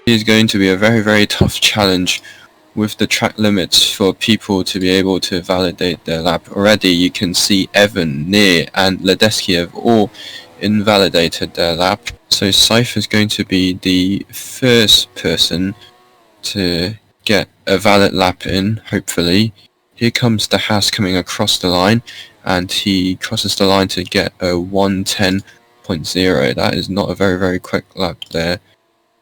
is going to be a very tough challenge with the track limits for people to be able to validate their lap. Already you can see Evan, Nir and Ledesky have all invalidated their lap. So Saif is going to be the first person to get a valid lap in, hopefully. Here comes the Haas coming across the line, and he crosses the line to get a 110.0. That is not a very quick lap there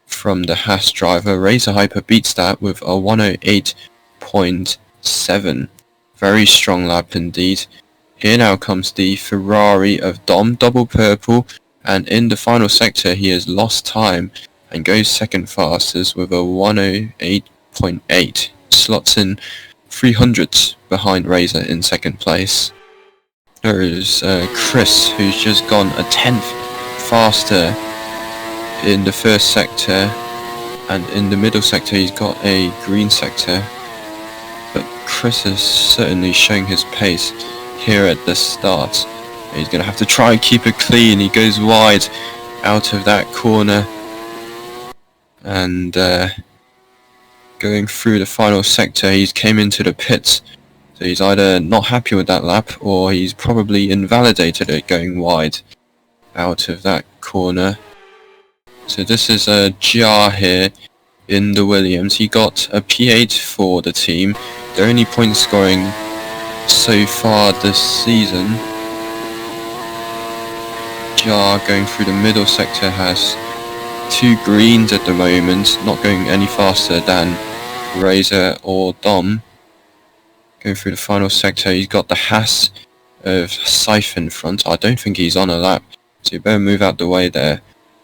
from the Haas driver. Razor Hyper beats that with a 108.7. Very strong lap indeed. Here now comes the Ferrari of Dom, double purple, and in the final sector he has lost time and goes second fastest with a 108.8. Slots in 300s behind Razor in second place. There is Chris, who's just gone a 10th faster in the first sector, and in the middle sector he's got a green sector. But Chris is certainly showing his pace here at the start. He's going to have to try and keep it clean. He goes wide out of that corner, and going through the final sector he's came into the pits. So he's either not happy with that lap, or he's probably invalidated it going wide out of that corner. So this is a Jar here in the Williams. He got a P8 for the team. Their only point scoring so far this season. Jar going through the middle sector has 2 greens at the moment, not going any faster than Razor or Dom. Going through the final sector, he's got the Haas of Saif in front. I don't think he's on a lap, so you better move out the way there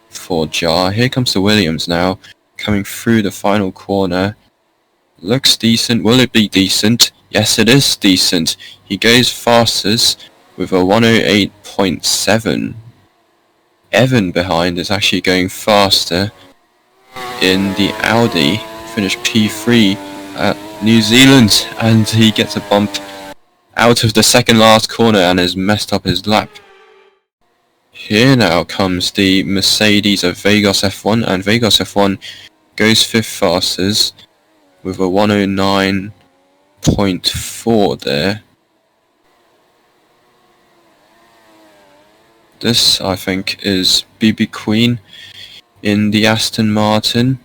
for Jar. Here comes the Williams now, coming through the final corner. Looks decent. Will it be decent? Yes, it is decent. He goes fastest with a 108.7. Evan behind is actually going faster in the Audi. Finished P3 at New Zealand, and he gets a bump out of the second last corner and has messed up his lap. Here now comes the Mercedes of Vegas F1, and Vegas F1 goes 5th fastest with a 109.4 there. This, I think, is BB Queen in the Aston Martin.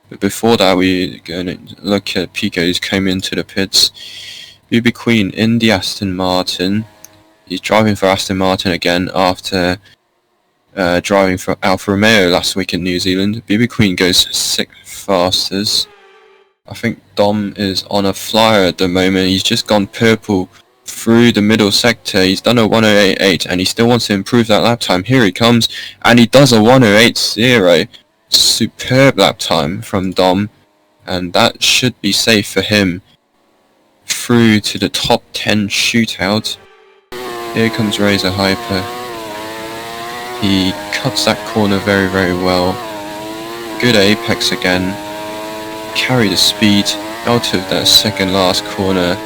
But before that, we're going to look at Pico, who's come into the pits. BB Queen in the Aston Martin. He's driving for Aston Martin again after driving for Alfa Romeo last week in New Zealand. BB Queen goes 6th fastest. I think Dom is on a flyer at the moment. He's just gone purple through the middle sector. He's done a 108.8 and he still wants to improve that lap time. Here he comes, and he does a 108.0. Superb lap time from Dom, and that should be safe for him through to the top 10 shootout. Here comes Razor Hyper. He cuts that corner very well. Good apex again. Carry the speed out of that second last corner.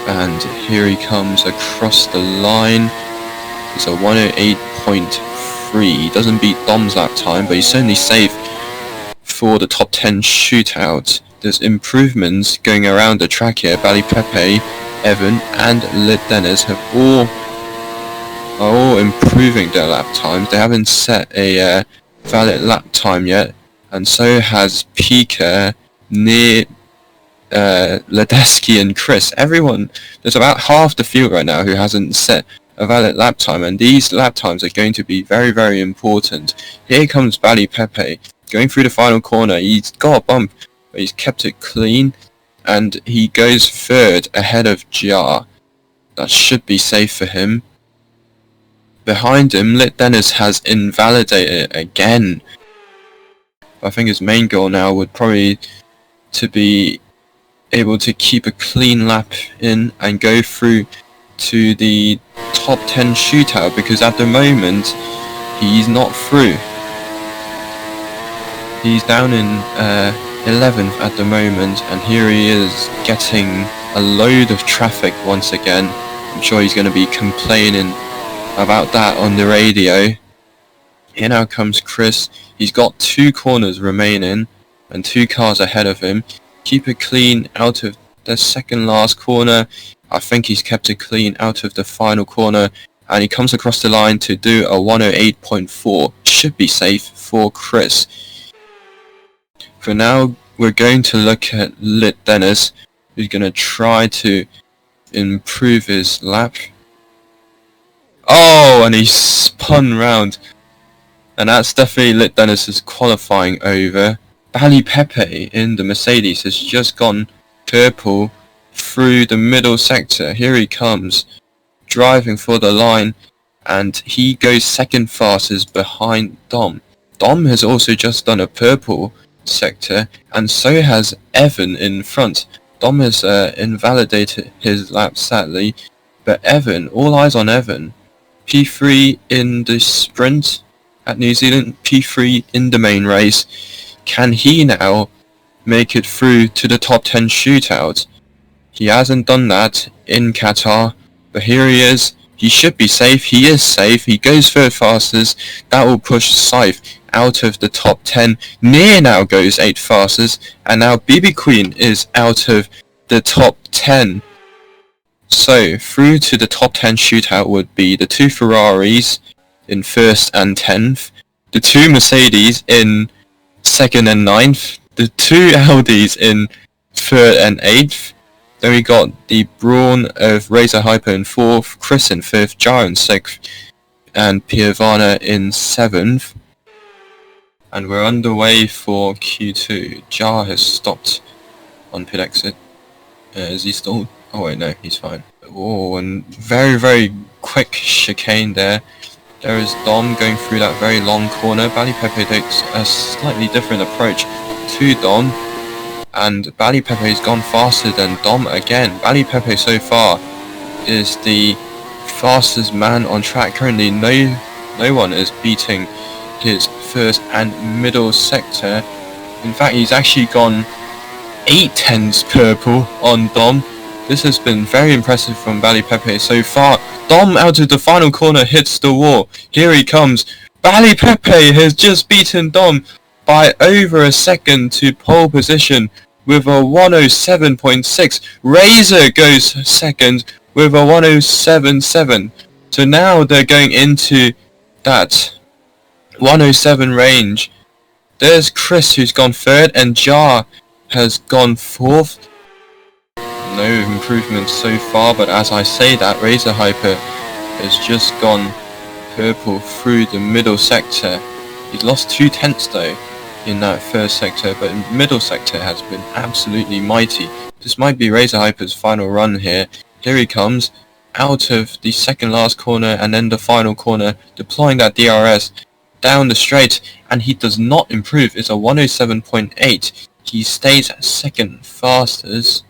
And here he comes across the line. It's a 108.3. He doesn't beat Dom's lap time, but he's certainly safe for the top 10 shootout. There's improvements going around the track here. Bali Pepe, Evan and Lid Dennis are all improving their lap times. They haven't set a valid lap time yet, and so has Pika, Nir, Ledesky and Chris. Everyone, there's about half the field right now who hasn't set a valid lap time, and these lap times are going to be very important. Here comes Bali Pepe going through the final corner. He's got a bump, but he's kept it clean, and he goes 3rd ahead of Jar. That should be safe for him. Behind him, Lit Dennis has invalidated again. I think his main goal now would probably to be able to keep a clean lap in and go through to the top 10 shootout, because at the moment he's not through. He's down in 11th at the moment, and here he is getting a load of traffic once again. I'm sure he's going to be complaining about that on the radio. Here now comes Chris. He's got 2 corners remaining and 2 cars ahead of him. Keep it clean out of the second last corner. I think he's kept it clean out of the final corner, and he comes across the line to do a 108.4. Should be safe for Chris. For now, we're going to look at Lit Dennis, who's going to try to improve his lap. Oh, and he spun round. And that's definitely Lit Dennis's qualifying over. Bally Pepe in the Mercedes has just gone purple through the middle sector. Here he comes, driving for the line, and he goes second fastest behind Dom. Dom has also just done a purple sector, and so has Evan in front. Dom has invalidated his lap sadly, but Evan, all eyes on Evan. P3 in the sprint at New Zealand, P3 in the main race. Can he now make it through to the top 10 shootout? He hasn't done that in Qatar, but here he is. He should be safe. He is safe. He goes third fastest. That will push Scythe out of the top 10. Near now goes 8th fastest, and now BB Queen is out of the top 10. So through to the top 10 shootout would be the 2 Ferraris in 1st and 10th, the 2 Mercedes in 2nd and 9th, the 2 Audis in 3rd and 8th. Then we got the Brawn of Razor Hyper in 4th, Chris in 5th, Jar in 6th, and Piavana in 7th. And we're underway for Q2. Jar has stopped on pit exit. Is he still? Oh wait, no, he's fine. Oh, and very quick chicane there. There is Dom going through that very long corner. Bally Pepe takes a slightly different approach to Dom, and Bally Pepe's gone faster than Dom again. Bally Pepe so far is the fastest man on track. Currently no one is beating his first and middle sector. In fact, he's actually gone 8 tenths purple on Dom. This has been very impressive from Bally Pepe so far. Dom out of the final corner hits the wall. Here he comes. Bally Pepe has just beaten Dom by over a second to pole position with a 107.6. Razor goes second with a 107.7. So now they're going into that 107 range. There's Chris, who's gone third, and Jar has gone fourth. No improvements so far, but as I say that, Razor Hyper has just gone purple through the middle sector. He's lost 2 tenths though in that first sector, but in middle sector has been absolutely mighty. This might be Razor Hyper's final run here. Here he comes out of the second last corner and then the final corner, deploying that DRS down the straight, and he does not improve. It's a 107.8. He stays second fastest.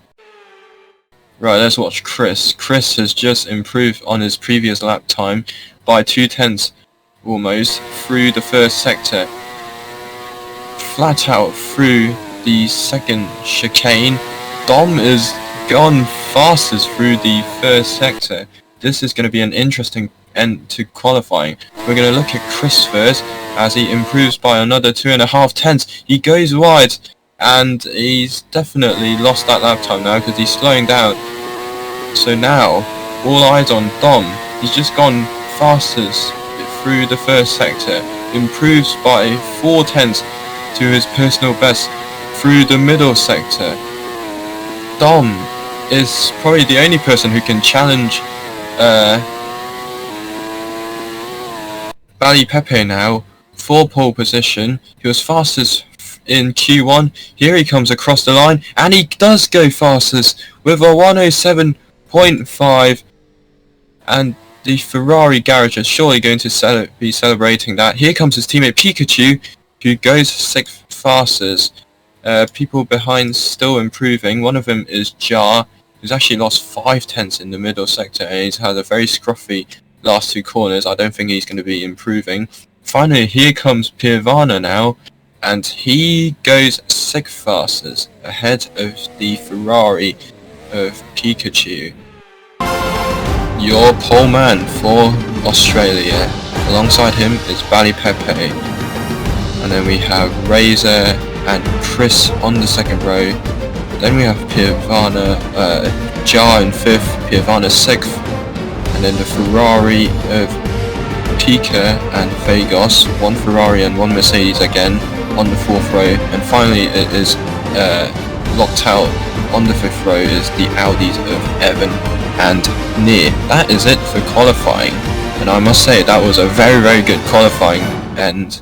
Right, let's watch Chris. Chris has just improved on his previous lap time by 2 tenths almost through the first sector. Flat out through the second chicane. Dom is gone fastest through the first sector. This is going to be an interesting end to qualifying. We're going to look at Chris first as he improves by another 2.5 tenths. He goes wide, and he's definitely lost that lap time now because he's slowing down. So now, all eyes on Dom. He's just gone fastest through the first sector, improves by 4 tenths to his personal best through the middle sector. Dom is probably the only person who can challenge Bally Pepe now for pole position. He was fastest in Q1. Here he comes across the line, and he does go fastest with a 107.5, and the Ferrari garage is surely going to be celebrating that. Here comes his teammate Pikachu, who goes 6th fastest. People behind still improving. One of them is Jar, who's actually lost 5 tenths in the middle sector, and he's had a very scruffy last 2 corners. I don't think he's going to be improving. Finally, here comes Piavana now, and he goes 6th fastest, ahead of the Ferrari of Pikachu. Your pole man for Australia. Alongside him is Bally Pepe. and then we have Razor and Chris on the second row. Then we have Piovana, Jar in 5th, Piovana 6th, and then the Ferrari of Pika and Vagos, 1 Ferrari and 1 Mercedes again on the 4th row, and finally it is locked out on the 5th row is the Audis of Evan and Nir. That is it for qualifying, and I must say that was a very good qualifying, and